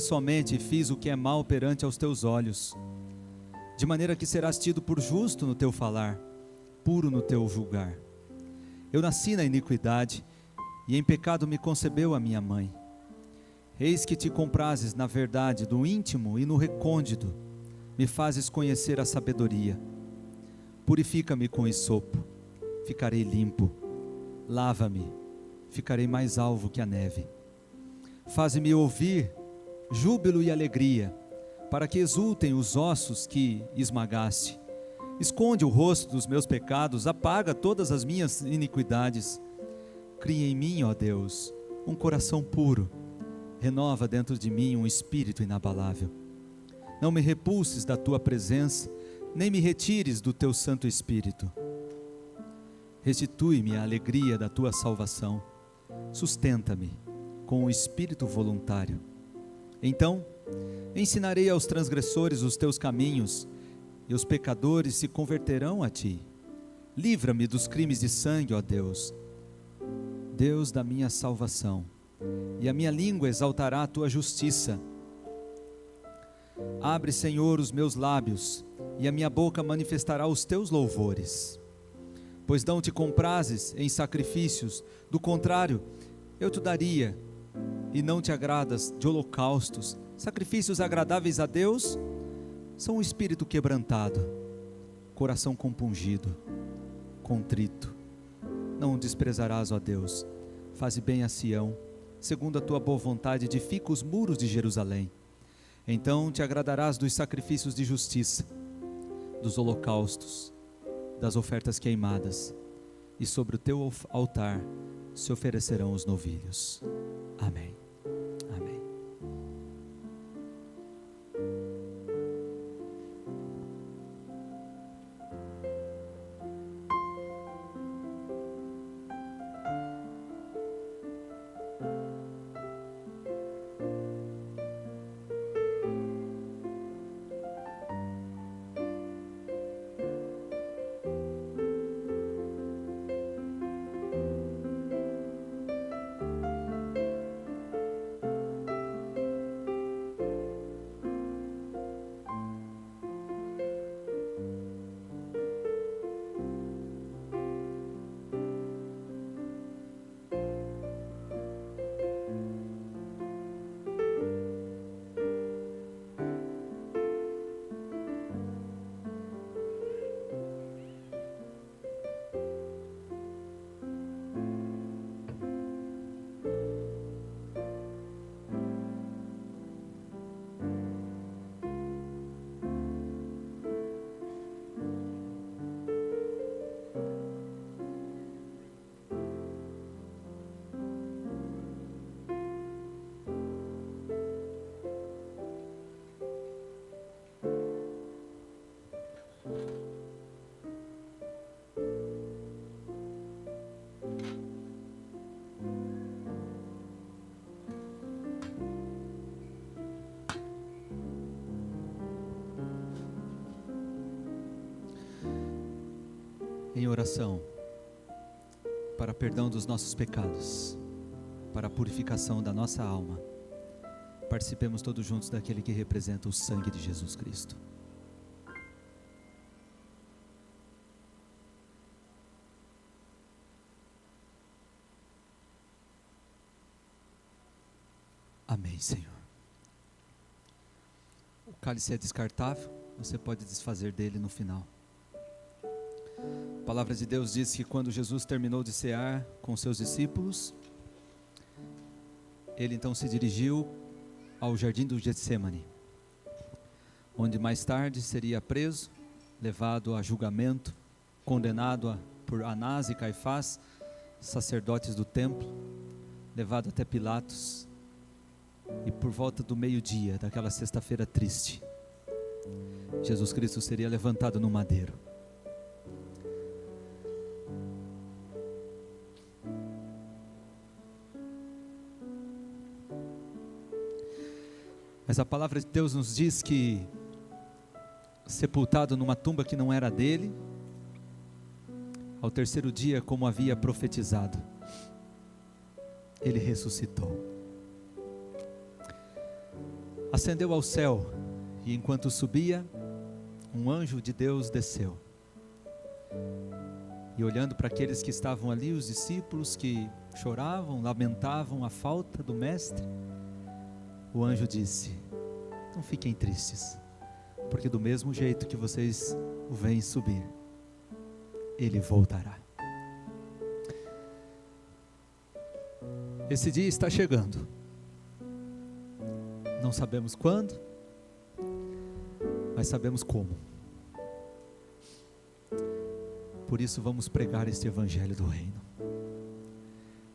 somente, e fiz o que é mal perante aos teus olhos. De maneira que serás tido por justo no teu falar, puro no teu julgar. Eu nasci na iniquidade, e em pecado me concebeu a minha mãe. Eis que te comprases na verdade do íntimo e no recôndito, me fazes conhecer a sabedoria. Purifica-me com esopo, ficarei limpo. Lava-me, ficarei mais alvo que a neve. Faze-me ouvir júbilo e alegria, para que exultem os ossos que esmagaste. Esconde o rosto dos meus pecados, apaga todas as minhas iniquidades. Cria em mim, ó Deus, um coração puro. Renova dentro de mim um espírito inabalável. Não me repulses da tua presença, nem me retires do teu Santo Espírito. Restitui-me a alegria da tua salvação. Sustenta-me com o espírito voluntário. Então, ensinarei aos transgressores os teus caminhos, e os pecadores se converterão a ti. Livra-me dos crimes de sangue, ó Deus, Deus da minha salvação, e a minha língua exaltará a tua justiça. Abre, Senhor, os meus lábios, e a minha boca manifestará os teus louvores. Pois não te comprases em sacrifícios, do contrário, eu te daria, e não te agradas de holocaustos. Sacrifícios agradáveis a Deus são um espírito quebrantado, coração compungido, contrito. Não desprezarás, ó Deus. Faze bem a Sião, segundo a tua boa vontade, edifica os muros de Jerusalém. Então te agradarás dos sacrifícios de justiça, dos holocaustos, das ofertas queimadas, e sobre o teu altar se oferecerão os novilhos. Amém. Amém. Em oração, para perdão dos nossos pecados, para a purificação da nossa alma, participemos todos juntos daquele que representa o sangue de Jesus Cristo. Amém, Senhor. O cálice é descartável, você pode desfazer dele no final. A palavra de Deus diz que quando Jesus terminou de cear com seus discípulos, ele então se dirigiu ao jardim do Getsemane, onde mais tarde seria preso, levado a julgamento, condenado por Anás e Caifás, sacerdotes do templo, levado até Pilatos, e por volta do meio-dia daquela sexta-feira triste, Jesus Cristo seria levantado no madeiro. Mas a palavra de Deus nos diz que, sepultado numa tumba que não era dele, ao terceiro dia, como havia profetizado, ele ressuscitou. Ascendeu ao céu, e enquanto subia, um anjo de Deus desceu. E olhando para aqueles que estavam ali, os discípulos que choravam, lamentavam a falta do mestre, o anjo disse: não fiquem tristes, porque do mesmo jeito que vocês o veem subir, ele voltará. Esse dia está chegando. Não sabemos quando, mas sabemos como. Por isso vamos pregar este evangelho do reino.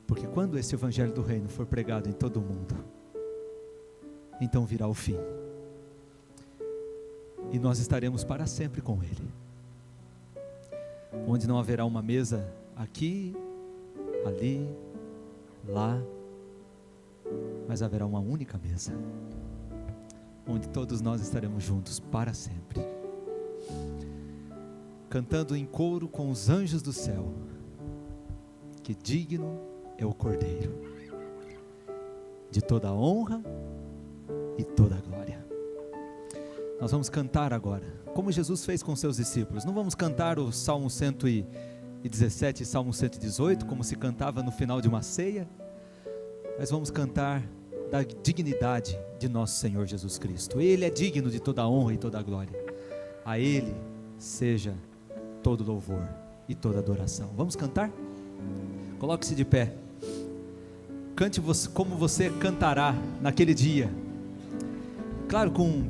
Porque quando este evangelho do reino for pregado em todo o mundo, então virá o fim. E nós estaremos para sempre com ele. Onde não haverá uma mesa aqui, ali, lá, mas haverá uma única mesa, onde todos nós estaremos juntos para sempre, cantando em coro com os anjos do céu, que digno é o Cordeiro, de toda a honra e toda a glória. Nós vamos cantar agora, como Jesus fez com seus discípulos. Não vamos cantar o Salmo 117 e Salmo 118, como se cantava no final de uma ceia, mas vamos cantar da dignidade de nosso Senhor Jesus Cristo. Ele é digno de toda a honra e toda a glória. A Ele seja todo louvor e toda adoração. Vamos cantar? Coloque-se de pé. Cante como você cantará naquele dia. Claro, com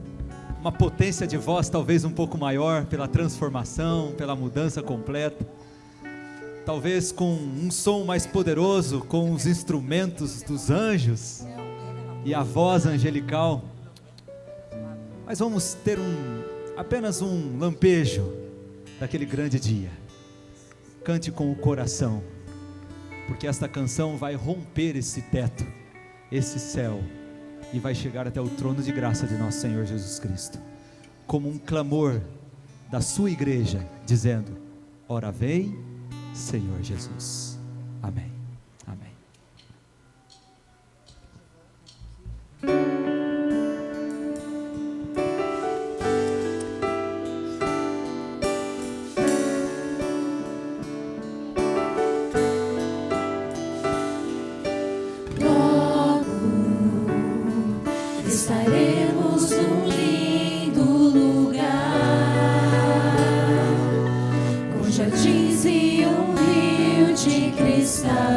uma potência de voz talvez um pouco maior, pela transformação, pela mudança completa. Talvez com um som mais poderoso, com os instrumentos dos anjos e a voz angelical. Mas vamos ter apenas um lampejo daquele grande dia. Cante com o coração, porque esta canção vai romper esse teto, esse céu, e vai chegar até o trono de graça de nosso Senhor Jesus Cristo, como um clamor da sua igreja, dizendo: ora vem, Senhor Jesus. Amém. Amém. Estaremos num lindo lugar, com jardins e um rio de cristal.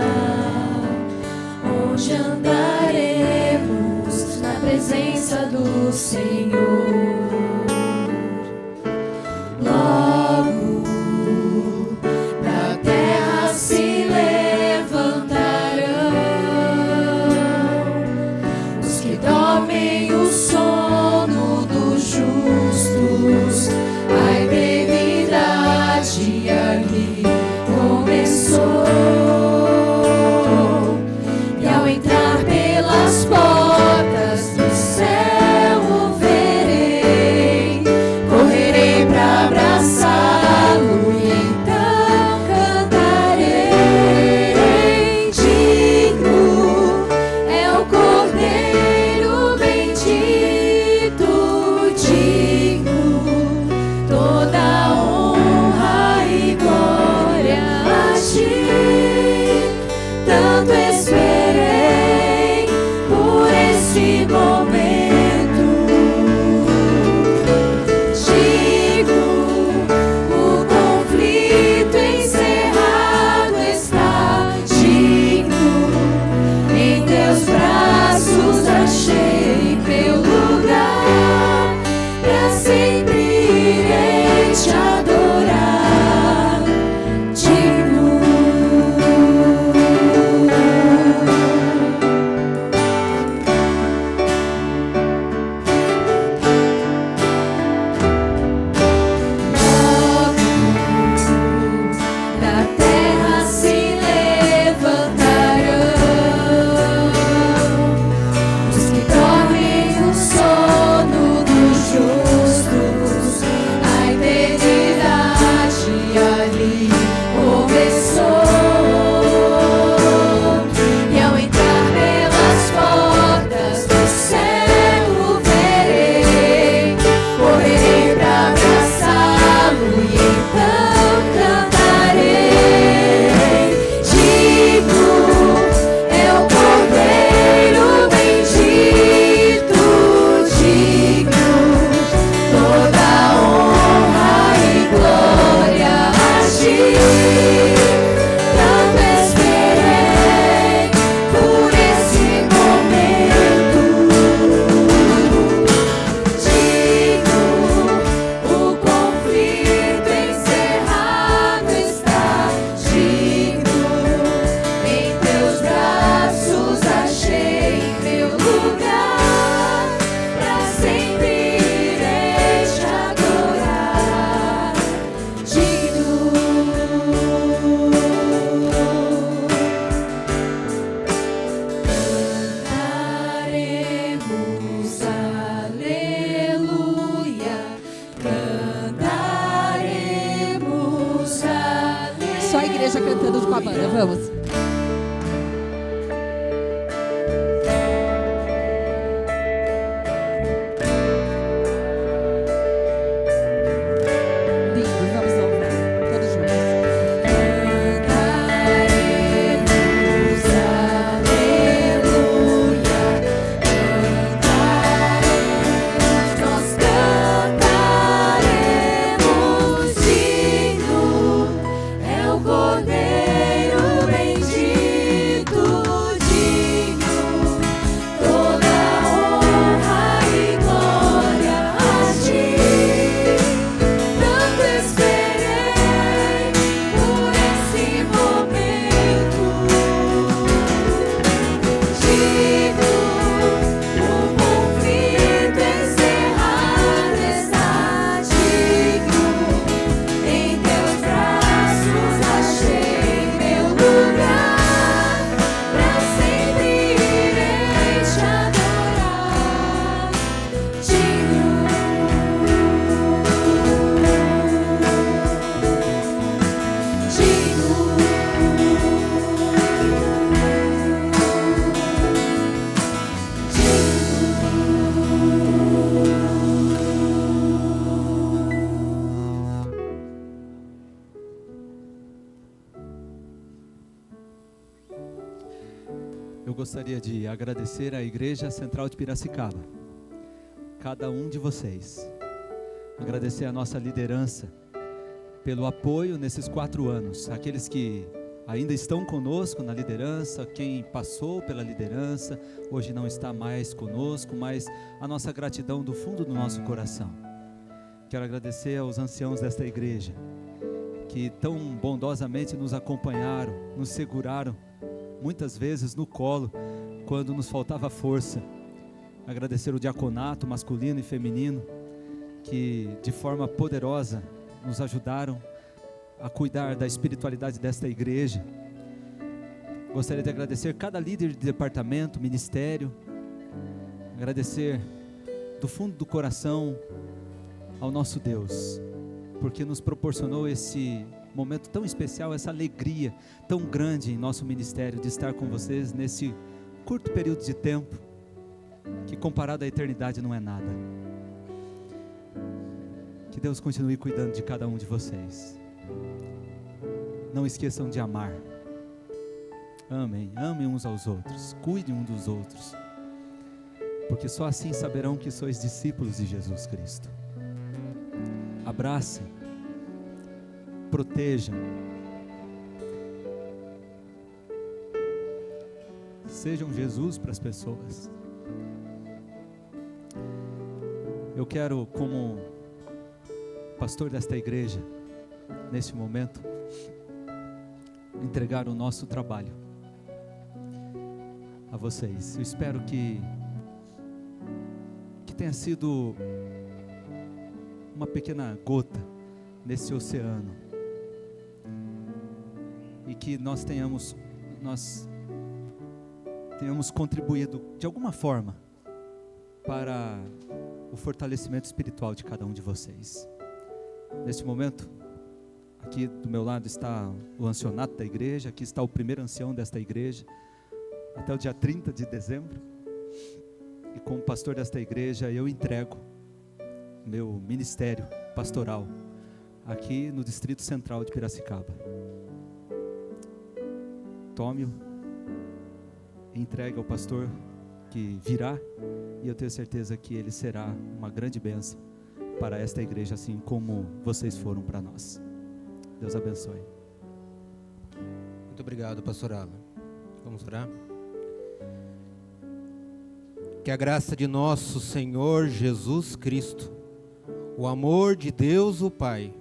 cantando com a banda. Vamos. Eu gostaria de agradecer à Igreja Central de Piracicaba, cada um de vocês. Agradecer a nossa liderança pelo apoio nesses 4 anos. Aqueles que ainda estão conosco na liderança, quem passou pela liderança, hoje não está mais conosco, mas a nossa gratidão do fundo do nosso coração. Quero agradecer aos anciãos desta igreja, que tão bondosamente nos acompanharam, nos seguraram, muitas vezes no colo, quando nos faltava força. Agradecer o diaconato masculino e feminino, que de forma poderosa nos ajudaram a cuidar da espiritualidade desta igreja. Gostaria de agradecer cada líder de departamento, ministério, agradecer do fundo do coração ao nosso Deus, porque nos proporcionou esse momento tão especial, essa alegria tão grande em nosso ministério de estar com vocês nesse curto período de tempo, que comparado à eternidade não é nada. Que Deus continue cuidando de cada um de vocês. Não esqueçam de amar. Amem uns aos outros, cuidem um dos outros, porque só assim saberão que sois discípulos de Jesus Cristo. Abracem, protejam, sejam Jesus para as pessoas. Eu quero, como pastor desta igreja, neste momento, entregar o nosso trabalho a vocês. Eu espero que tenha sido uma pequena gota nesse oceano, e que nós tenhamos contribuído de alguma forma para o fortalecimento espiritual de cada um de vocês. Neste momento, aqui do meu lado está o ancianato da igreja, aqui está o primeiro ancião desta igreja, até o dia 30 de dezembro, e como pastor desta igreja, eu entrego meu ministério pastoral aqui no Distrito Central de Piracicaba. Tome-o, entregue ao pastor que virá, e eu tenho certeza que ele será uma grande bênção para esta igreja, assim como vocês foram para nós. Deus abençoe. Muito obrigado, pastor Alan. Vamos orar? Que a graça de nosso Senhor Jesus Cristo, o amor de Deus o Pai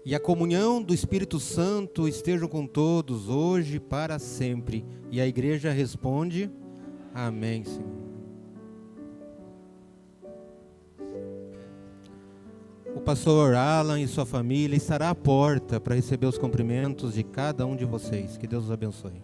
e a comunhão do Espírito Santo estejam com todos hoje e para sempre. E a igreja responde: amém, Senhor. O pastor Alan e sua família estará à porta para receber os cumprimentos de cada um de vocês. Que Deus os abençoe.